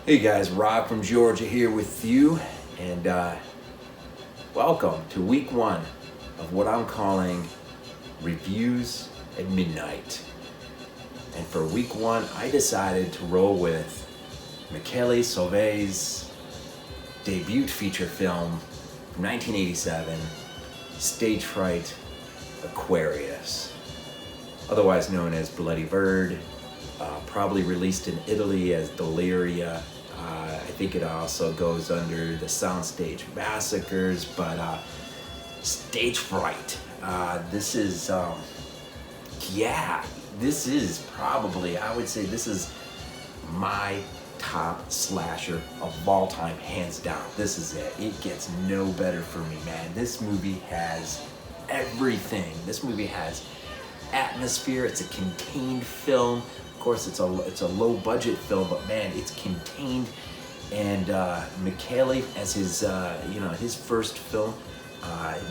Hey guys, Rob from Georgia here with you, and welcome to week one of what I'm calling Reviews at Midnight. And for week one, I decided to roll with Michele Soavi's debut feature film from 1987, StageFright Aquarius, otherwise known as Bloody Bird, probably released in Italy as Deliria. I think it also goes under the Soundstage Massacres, but StageFright. This is probably, I would say this is my top slasher of all time, hands down. This is it. It gets no better for me, man. This movie has everything. This movie has atmosphere. It's a contained film. Of course, it's a low budget film, but man, it's contained. And Michele, as his first film,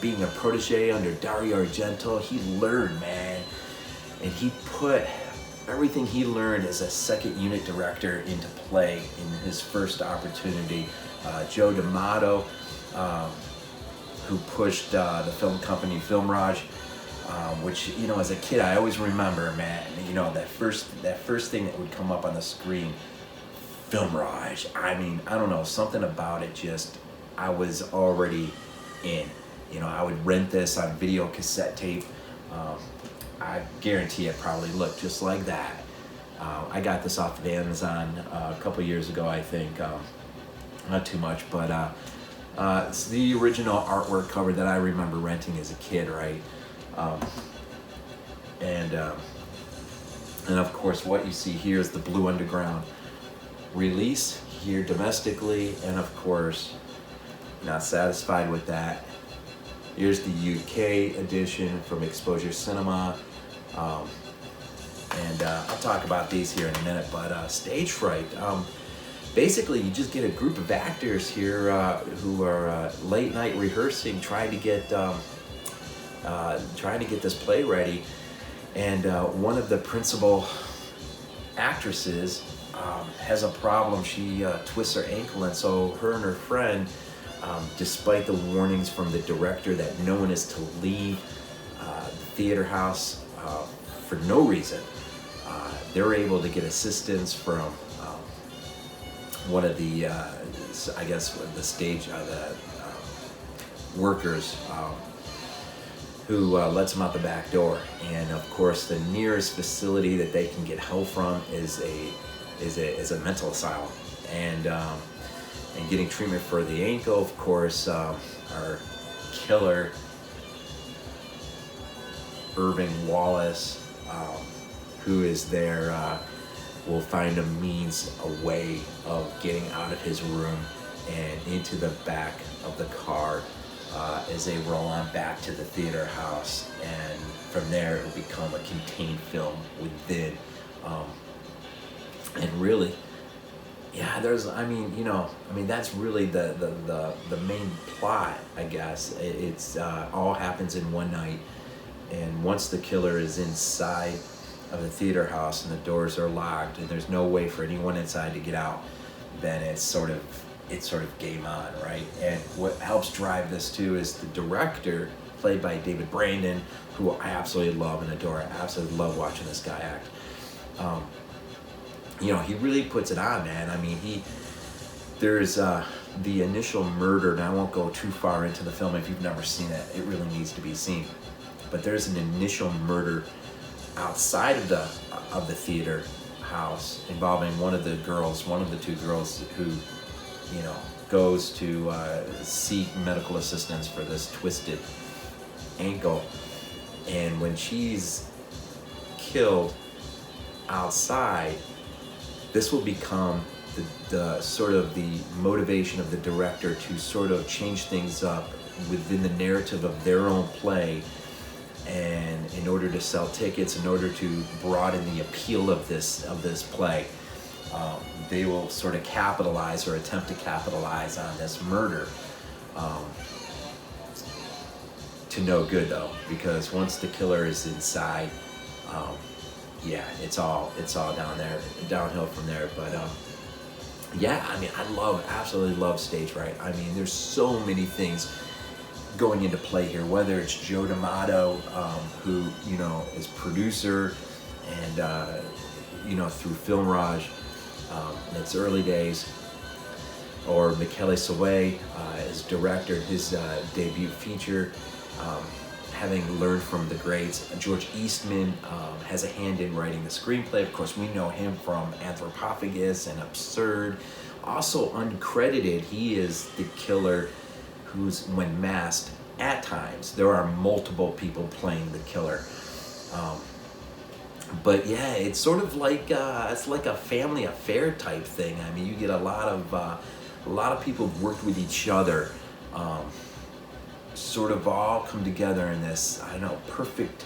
being a protege under Dario Argento, he learned, man, and he put everything he learned as a second unit director into play in his first opportunity. Joe D'Amato, who pushed the film company Filmraj, which, as a kid, I always remember, man, that first thing that would come up on the screen, Filmraj. I mean, I don't know, something about it just, I was already in. I would rent this on video cassette tape. I guarantee it probably looked just like that. I got this off of Amazon a couple years ago, I think. Not too much, but it's the original artwork cover that I remember renting as a kid, right? And of course, what you see here is the Blue Underground release here domestically, and of course, not satisfied with that, here's the UK edition from ExposureCinema, and I'll talk about these here in a minute. But StageFright, basically you just get a group of actors here who are late night rehearsing, trying to get this play ready, and one of the principal actresses has a problem. She twists her ankle, and so her and her friend, despite the warnings from the director that no one is to leave the theater house for no reason, they're able to get assistance from one of the, I guess, the stage, workers, who lets them out the back door. And of course, the nearest facility that they can get help from is a mental asylum, and getting treatment for the ankle. Of course, our killer, Irving Wallace, who is there, will find a way of getting out of his room and into the back of the car as they roll on back to the theater house, and from there it will become a contained film within. And really, yeah, that's really the main plot, I guess. It's all happens in one night, and once the killer is inside of the theater house and the doors are locked and there's no way for anyone inside to get out, then it's sort of game on, right? And what helps drive this too is the director, played by David Brandon, who I absolutely love and adore. I absolutely love watching this guy act. He really puts it on, man. I mean, there's the initial murder, and I won't go too far into the film. If you've never seen it, it really needs to be seen. But there's an initial murder outside of the theater house involving one of the two girls who, goes to seek medical assistance for this twisted ankle. And when she's killed outside, this will become the sort of the motivation of the director to sort of change things up within the narrative of their own play, and in order to sell tickets, in order to broaden the appeal of this play, they will sort of capitalize or attempt to capitalize on this murder. To no good though, because once the killer is inside, yeah, it's all downhill from there. But yeah, I mean, absolutely love StageFright. I mean, there's so many things going into play here, whether it's Joe D'Amato, who, you know, is producer and, you know, through Film Raj in its early days, or Michele Soavi as director, his debut feature, having learned from the greats. George Eastman has a hand in writing the screenplay. Of course, we know him from Anthropophagus and Absurd. Also uncredited, he is the killer who's, when masked, at times, there are multiple people playing the killer. But yeah, it's sort of like, it's like a family affair type thing. I mean, you get a lot of people who've worked with each other, sort of all come together in this, I don't know, perfect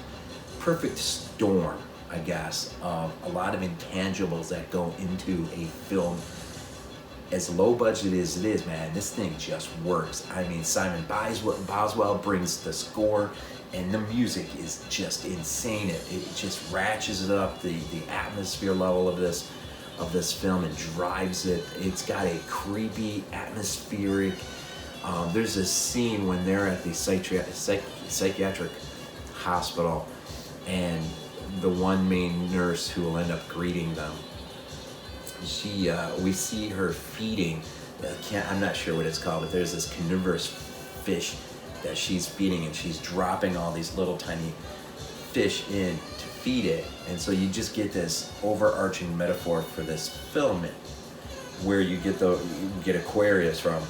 storm, I guess, of a lot of intangibles that go into a film. As low budget as it is, man, this thing just works. I mean, Simon Boswell brings the score, and the music is just insane. It just ratchets it up, the atmosphere level of this film, and drives it. It's got a creepy, atmospheric. There's a scene when they're at the psychiatric hospital, and the one main nurse who will end up greeting them, we see her feeding, I'm not sure what it's called, but there's this carnivorous fish that she's feeding, and she's dropping all these little tiny fish in to feed it. And so you just get this overarching metaphor for this film, where you get Aquarius from,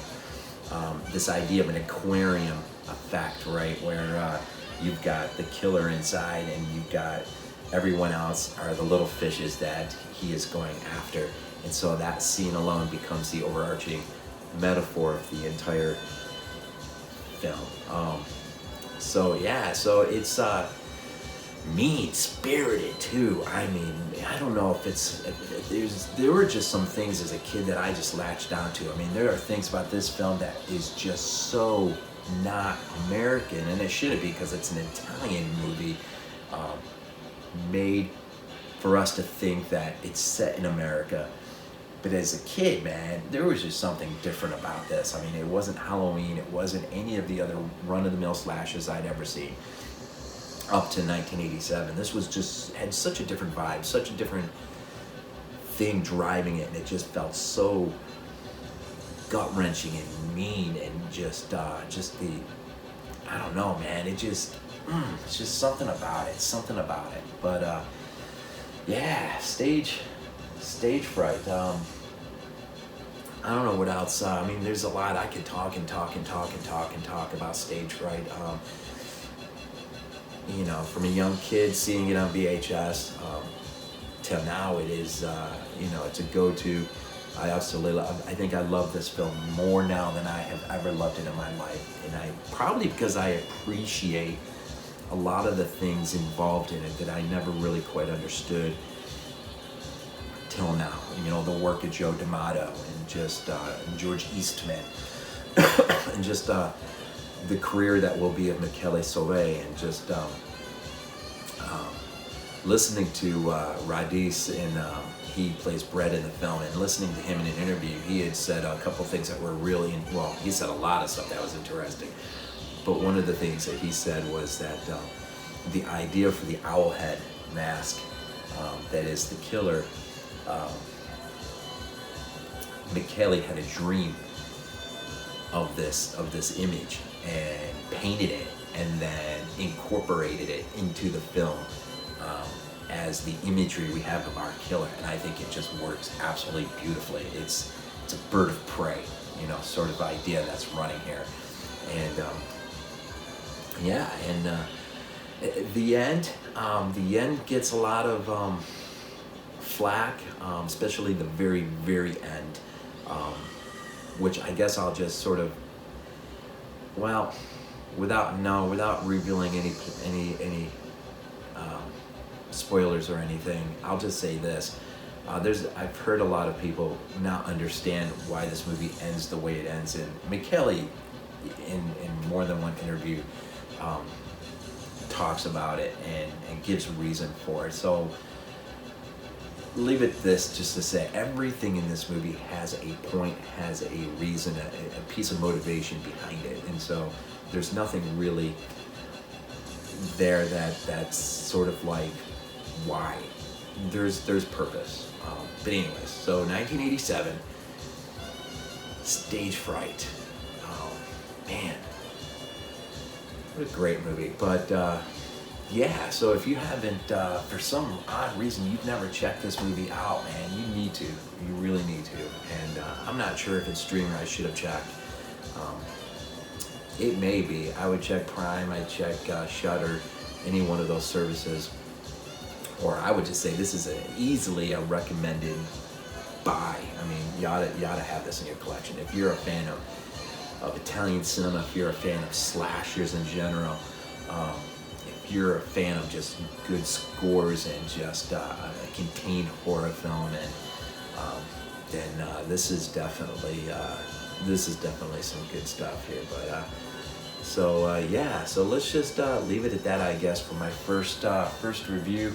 this idea of an aquarium effect, right? Where you've got the killer inside, and you've got everyone else are the little fishes that he is going after. And so that scene alone becomes the overarching metaphor of the entire film. So yeah, so it's mean-spirited too. I mean, I don't know if there were just some things as a kid that I just latched onto. I mean, there are things about this film that is just so not American, and it shouldn't be, because it's an Italian movie made for us to think that it's set in America. But as a kid, man, there was just something different about this. I mean, it wasn't Halloween. It wasn't any of the other run-of-the-mill slashes I'd ever seen up to 1987. This was just, had such a different vibe, such a different thing driving it, and it just felt so gut-wrenching and mean, and just the, I don't know, man, it's just something about it, But yeah, StageFright. I don't know what else. I mean, there's a lot I could talk about StageFright. You know, from a young kid seeing it on VHS till now, it is, you know, it's a go-to. I think I love this film more now than I have ever loved it in my life. And probably because I appreciate a lot of the things involved in it that I never really quite understood till now. You know, the work of Joe D'Amato, and just George Eastman, and just the career that will be of Michele Soavi, and just listening to Radis, and he plays Brett in the film, and listening to him in an interview, he had said a couple things that were really, he said a lot of stuff that was interesting. But one of the things that he said was that the idea for the owl head mask that is the killer, Michele had a dream of this image and painted it, and then incorporated it into the film as the imagery we have of our killer. And I think it just works absolutely beautifully. It's a bird of prey, you know, sort of idea that's running here. And yeah, and the end gets a lot of flack, especially the very, very end, which I guess I'll just sort of, well, without revealing any spoilers or anything, I'll just say this. I've heard a lot of people not understand why this movie ends the way it ends, and Michele, in more than one interview, talks about it and gives a reason for it. So leave it this just to say everything in this movie has a point, has a reason, a piece of motivation behind it, and so there's nothing really there that's sort of like why. There's purpose. But anyways, so 1987, StageFright. Oh man, what a great movie. But yeah, so if you haven't, for some odd reason, you've never checked this movie out, man, you need to. You really need to. And I'm not sure if it's streaming. I should have checked. It may be. I would check Prime. I'd check Shudder, any one of those services. Or I would just say this is easily a recommended buy. I mean, you ought to have this in your collection. If you're a fan of Italian cinema, if you're a fan of slashers in general, if you're a fan of just good scores and just a contained horror film, and then this is definitely some good stuff here. But yeah, so let's just leave it at that, I guess, for my first review.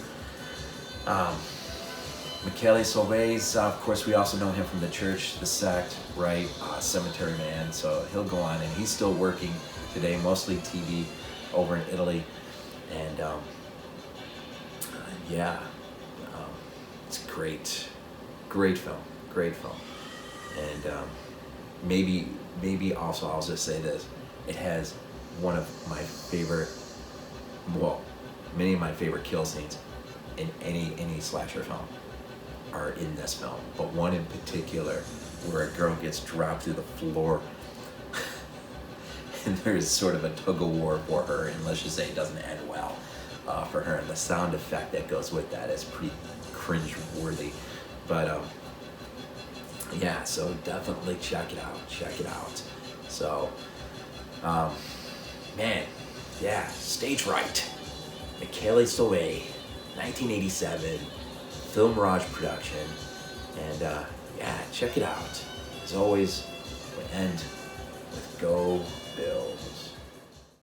Michele Soavi, of course, we also know him from the church, the sect, right? Cemetery Man. So he'll go on, and he's still working today, mostly TV over in Italy. And yeah, it's great film. And maybe also I'll just say this: it has one of my favorite, many of my favorite kill scenes in any slasher film are in this film, but one in particular where a girl gets dropped through the floor and there's sort of a tug-of-war for her, and let's just say it doesn't end well for her, and the sound effect that goes with that is pretty cringe-worthy. But yeah, so definitely check it out. So man, yeah, StageFright, Michele Soavi, 1987, Film Mirage production, and yeah, check it out. As always, we end with Go Bills.